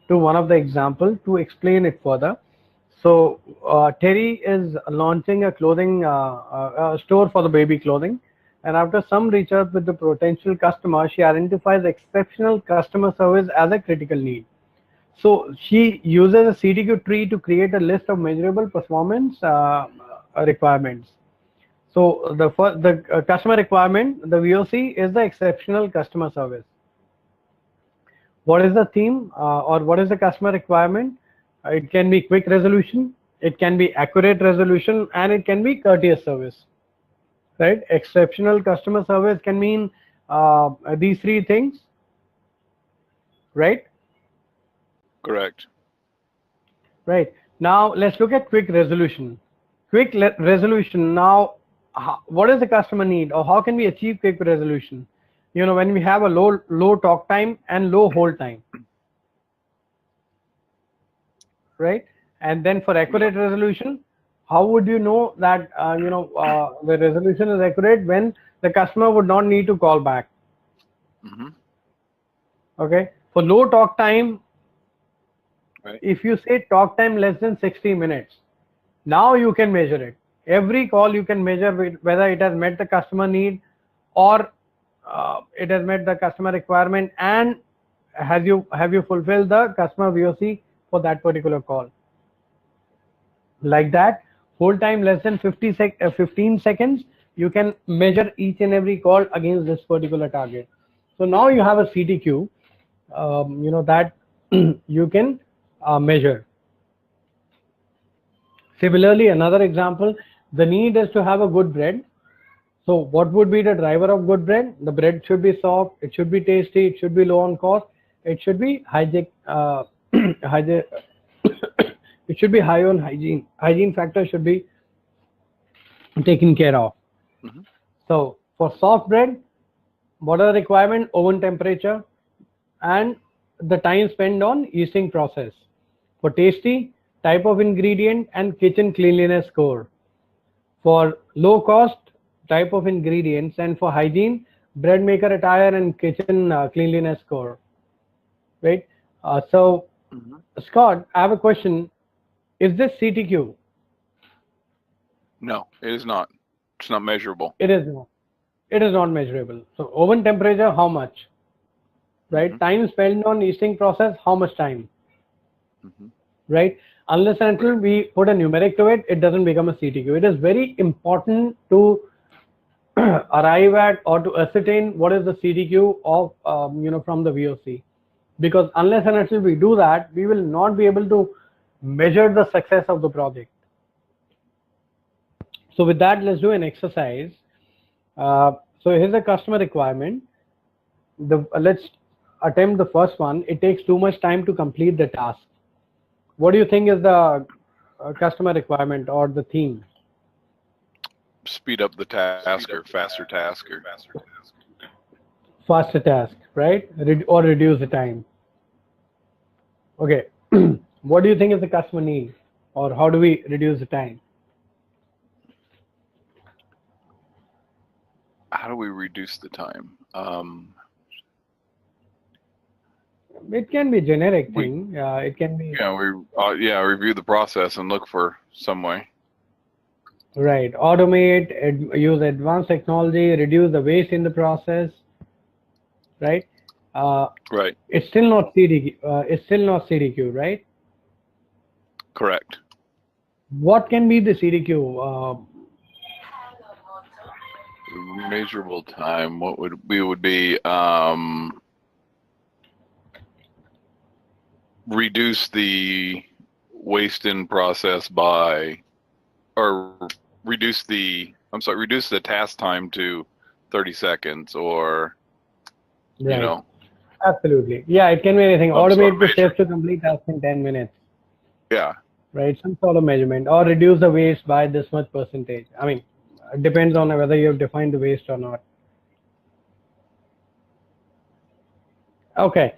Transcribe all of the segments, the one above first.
to one of the example to explain it further. So Terry is launching a clothing store for the baby clothing, and after some research with the potential customer, she identifies exceptional customer service as a critical need. So she uses a CTQ tree to create a list of measurable performance requirements. So the customer requirement, the VOC, is the exceptional customer service. What is the theme or what is the customer requirement? It can be quick resolution, it can be accurate resolution, and it can be courteous service. Right? Exceptional customer service can mean these three things, right? Correct. Right. Now let's look at quick resolution. Quick resolution. Now, what is the customer need, or how can we achieve quick resolution? You know, when we have a low talk time and low hold time, right? And then for accurate resolution, how would you know that the resolution is accurate? When the customer would not need to call back. Okay. For low talk time, right, if you say talk time less than 60 minutes, now you can measure it. Every call you can measure whether it has met the customer need, or it has met the customer requirement, and have you fulfilled the customer VOC for that particular call. Like that, hold time less than 15 seconds, you can measure each and every call against this particular target. So now you have a CTQ, that you can measure. Similarly, another example, the need is to have a good bread. So what would be the driver of good bread? The bread should be soft, it should be tasty, it should be low on cost, it should be hygienic, it should be high on hygiene. Hygiene factor should be taken care of. So for soft bread, what are the requirements? Oven temperature and the time spent on yeasting process. For tasty, type of ingredient and kitchen cleanliness score. For low cost, type of ingredients, and for hygiene, bread maker attire and kitchen cleanliness score. Right? Scott, I have a question. Is this CTQ? No, it is not. It's not measurable. It is not. It is not measurable. So oven temperature, how much? Right? Time spent on yeasting process, how much time? Right? Unless and until we put a numeric to it, it doesn't become a CTQ. It is very important to arrive at or to ascertain what is the CTQ of from the VOC, because unless and until we do that, we will not be able to measure the success of the project. So with that, let's do an exercise. So here's a customer requirement. Let's attempt the first one. It takes too much time to complete the task. What do you think is the customer requirement or the theme? Speed up the task, or faster task, or faster task, right? Or reduce the time. Okay. What do you think is the customer need, or how do we reduce the time? How do we reduce the time? It can be generic thing. It can be. Yeah, review the process and look for some way. Right. Automate, use advanced technology, reduce the waste in the process. Right. Right. It's still not CDQ. It's still not CDQ, right? Correct. What can be the CDQ? Measurable time. What would be reduce the waste in process by, or reduce the task time to 30 seconds, or right. Absolutely. Yeah, it can be anything. Automate the steps to complete task in 10 minutes. Yeah. Right, some sort of measurement, or reduce the waste by this much percentage. I mean, it depends on whether you have defined the waste or not. Okay.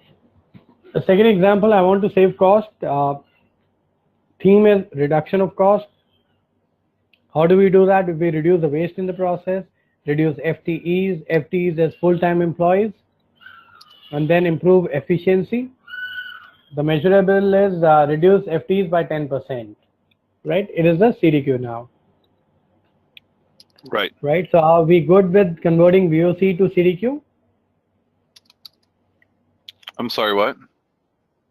The second example, I want to save cost. Theme is reduction of cost. How do we do that? If we reduce the waste in the process, reduce FTEs as full-time employees, and then improve efficiency. The measurable is reduce FTs by 10%, right? It is the CDQ now. Right. Right. So are we good with converting VOC to CDQ? I'm sorry, what?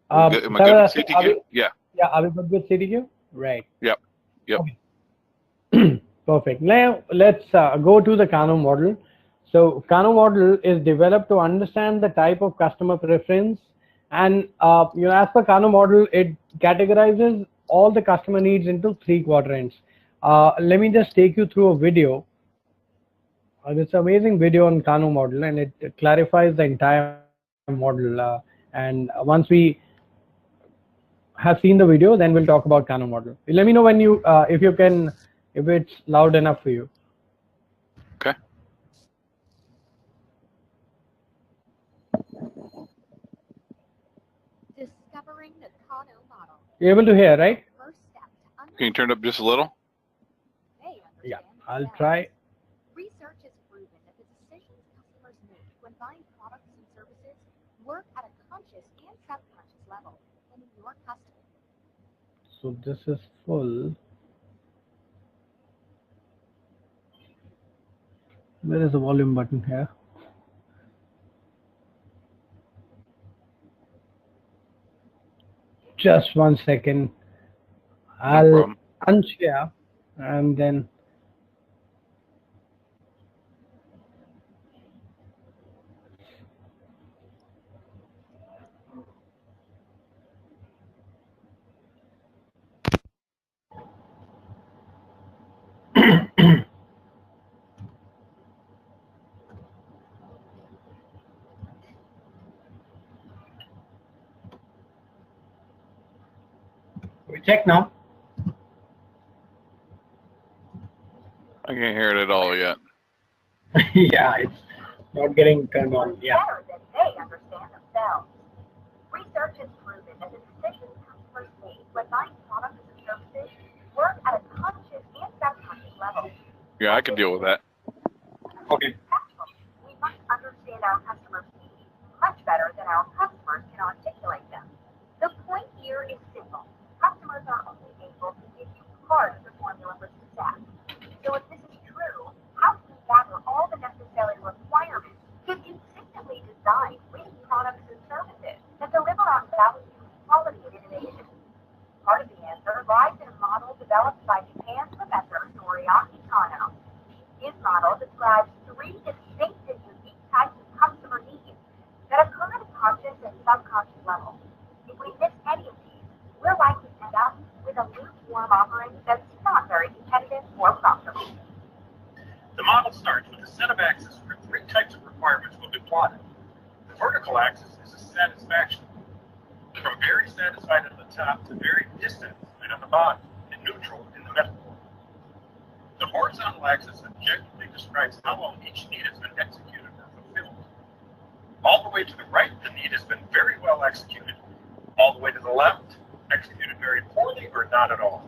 Am I good with CDQ? Yeah. Yeah, are we good with CDQ? Right. Yep. Yep. Okay. Perfect. Now let's go to the Kano model. So Kano model is developed to understand the type of customer preference, and as per Kano model, it categorizes all the customer needs into 3 quadrants. Let me just take you through a video. It's an amazing video on Kano model, and it clarifies the entire model. And once we have seen the video, then we'll talk about Kano model. Let me know when if it's loud enough for you. Okay. Discovering the Kano model. You're able to hear, right? First step to Can you turn it up just a little? Yeah, I'll try. Research has proven that the decisions customers make when buying products and services work at a conscious and subconscious level in your customer. So this is full. Where is the volume button here? Just 1 second. I'll unshare and then. We check now. I can't hear it at all yet. Yeah, it's not getting turned on. Yeah. Better than they understand themselves. Research has proven that the decisions customers make when buying products and services work at a conscious and subconscious level. Yeah, I can deal with that. Okay. We must understand our customers' needs much better than our customers can articulate them. The point here is simple. Customers are only able to give you part of the formula for success. So if this is true, how can we gather all the necessary requirements to consistently design winning products and services that deliver on value, quality, and innovation? Part of the answer lies in a model developed by Japan's professor Noriaki Kano. His model describes 3 distinct and unique types of customer needs that occur at a conscious and subconscious level. If we miss any of these, we're likely to end up with a lukewarm offering that's not very competitive or profitable. The model starts with a set of axes where 3 types of requirements will be plotted. The vertical axis is a satisfaction, from very satisfied at the top to very dissatisfied on the bottom, and neutral in the middle. The horizontal axis objectively describes how well each need has been executed or fulfilled. All the way to the right, the need has been very well executed. All the way to the left, executed very poorly or not at all.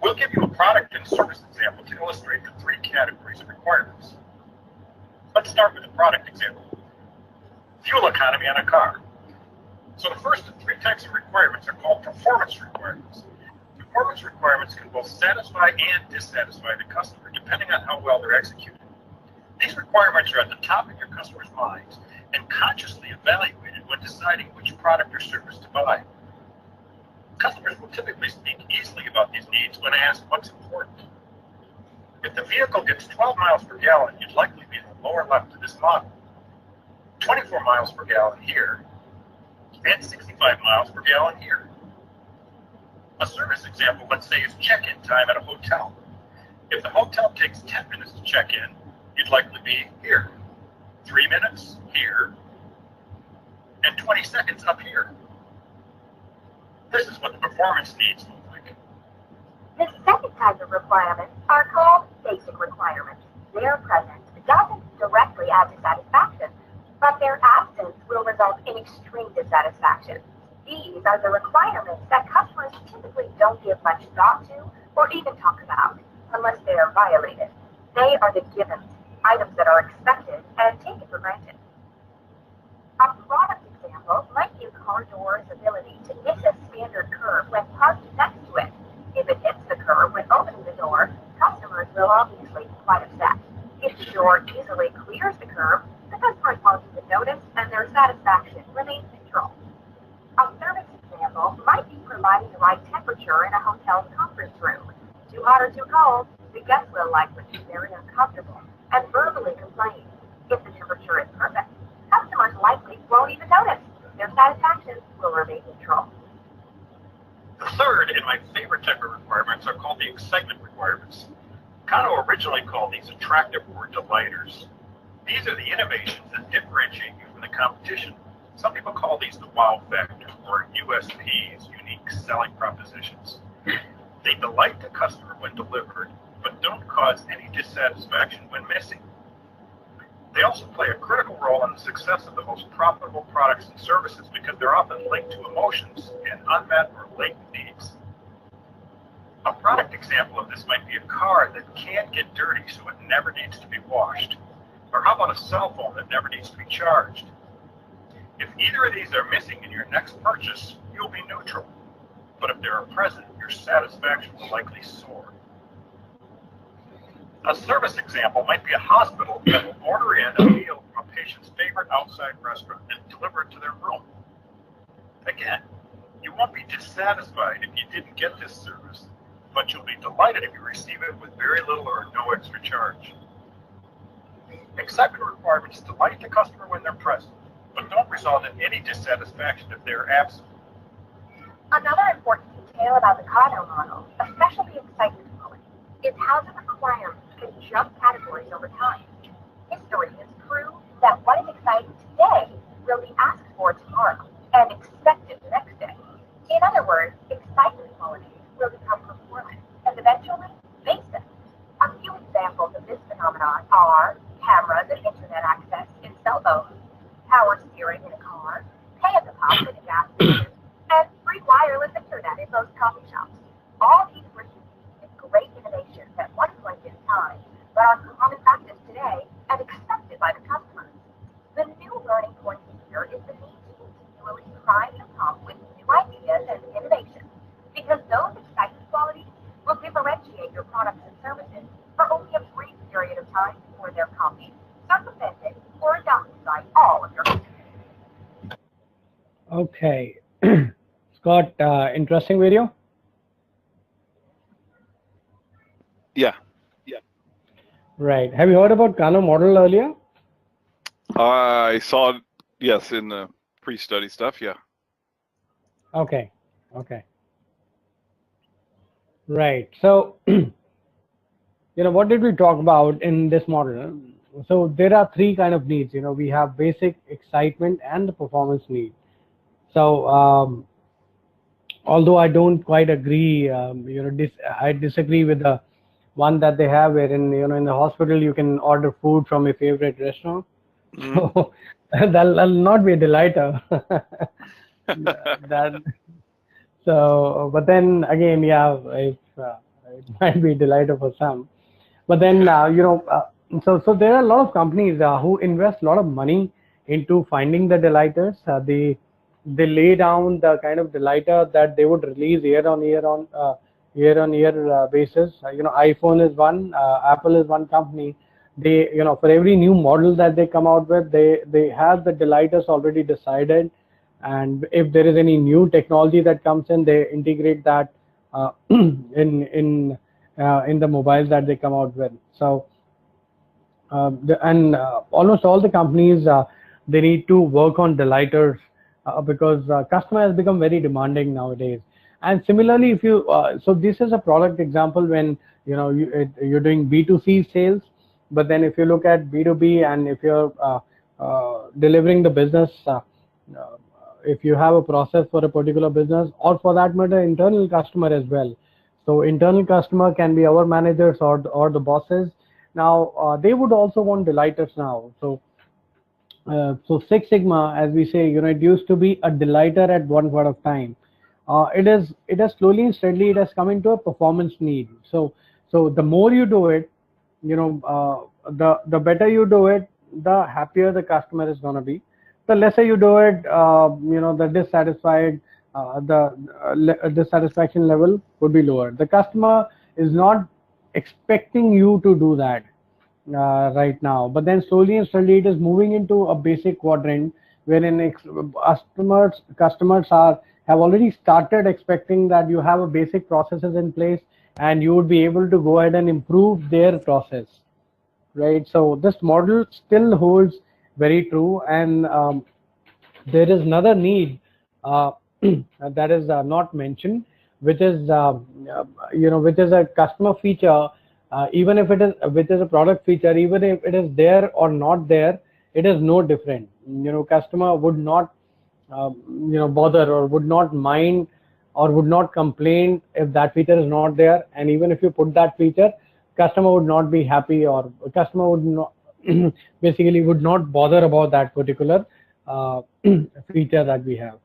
We'll give you a product and service example to illustrate the 3 categories of requirements. Let's start with a product example. Fuel economy on a car. So the first of 3 types of requirements are called performance requirements. Performance requirements can both satisfy and dissatisfy the customer, depending on how well they're executed. These requirements are at the top of your customer's minds and consciously evaluated when deciding which product or service to buy. Customers will typically speak easily about these needs when asked what's important. If the vehicle gets 12 miles per gallon, you'd likely be in the lower left of this model. 24 miles per gallon here, and 65 miles per gallon here. A service example, let's say, is check-in time at a hotel. If the hotel takes 10 minutes to check in, you'd likely be here. 3 minutes here, and 20 seconds up here. This is what the performance needs look like. The second type of requirements are called basic requirements. Their presence doesn't directly add to satisfaction, but their absence will result in extreme dissatisfaction. These are the requirements that customers typically don't give much thought to or even talk about unless they are violated. They are the givens, items that are expected and taken for granted. A product example might be a car car door's ability to miss a standard curve when parked next to it. If it hits the curve when opening the door, customers will obviously be quite upset. If the door easily clears the curve, the customers won't even notice and their satisfaction remains neutral. A service example might be providing the right temperature in a hotel's conference room. Too hot or too cold, the guest will likely be very uncomfortable and verbally complain. If the temperature is perfect, customers likely won't even notice. Their satisfaction will remain neutral. The third and my favorite type of requirements are called the excitement requirements. Kano originally called these attractive or delighters. These are the innovations that differentiate you from the competition. Some people call these the wow factor or USPs, unique selling propositions. They delight the customer when delivered, but don't cause any dissatisfaction when missing. They also play a critical role in the success of the most profitable products and services because they're often linked to emotions and unmet or latent needs. A product example of this might be a car that can't get dirty so it never needs to be washed. Or how about a cell phone that never needs to be charged? If either of these are missing in your next purchase, you'll be neutral. But if they are present, your satisfaction will likely soar. A service example might be a hospital that will order in a meal from a patient's favorite outside restaurant and deliver it to their room. Again, you won't be dissatisfied if you didn't get this service, but you'll be delighted if you receive it with very little or no extra charge. Excitement requirements delight the customer when they're present, but don't result in any dissatisfaction if they're absent. Another important detail about the Kano model, especially excitement quality, is how the requirements can jump categories over time. History has proved that what is exciting today will be asked for tomorrow and expected the next day. In other words, excitement quality will become performance and eventually basic. A few examples of this phenomenon are cameras and internet access in cell phones, power steering in a car, pay at the pump in a gas station, and free wireless internet in most coffee shops. All these were great innovations at one point in time, but are common practice today and accepted by the customers. The new learning point here is the need to continually prime the pump with new ideas and innovations, because those excitement qualities will differentiate your products and services for only a brief period of time before they're copied, circumvented, or adopted by all of your customers. Okay. Scott, interesting video. Yeah. Right. Have you heard about Kano model earlier? I saw it, yes, in the pre-study stuff, yeah. Okay. Right. So, what did we talk about in this model? So there are three kind of needs. We have basic, excitement, and the performance need. So, although I don't quite agree, I disagree with the one that they have wherein, in the hospital you can order food from your favorite restaurant. So that'll not be a delighter. But then again, yeah, it might be a delighter for some. But then, so there are a lot of companies who invest a lot of money into finding the delighters. They lay down the kind of delighter that they would release year on year basis. iPhone is one, Apple is one company. They, for every new model that they come out with, they have the delighters already decided, and if there is any new technology that comes in, they integrate that in the mobiles that they come out with. So almost all the companies they need to work on delighters because customer has become very demanding nowadays. And similarly, if you so this is a product example when you're doing B2C sales, but then if you look at B2B and if you're delivering the business, if you have a process for a particular business, or for that matter internal customer as well. So internal customer can be our managers or the bosses. Now they would also want delighters now. So Six Sigma, as we say, it used to be a delighter at one point of time. It has slowly and steadily it has come into a performance need. So the more you do it, the better you do it, the happier the customer is going to be. the lesser you do it, the dissatisfaction level would be lower. The customer is not expecting you to do that right now, but then slowly and steadily it is moving into a basic quadrant wherein customers have already started expecting that you have a basic processes in place and you would be able to go ahead and improve their process, right? So this model still holds very true, and there is another need that is not mentioned, which is which is a customer feature. Even if it is, which is a product feature, even if it is there or not there, it is no different. Customer would not bother or would not mind or would not complain if that feature is not there. And even if you put that feature, customer would not be happy, or customer would not basically would not bother about that particular feature that we have.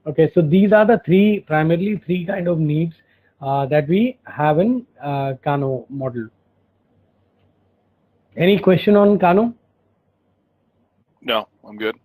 Okay, so these are the primarily three kind of needs that we have in Kano model. Any question on Kano? No, I'm good.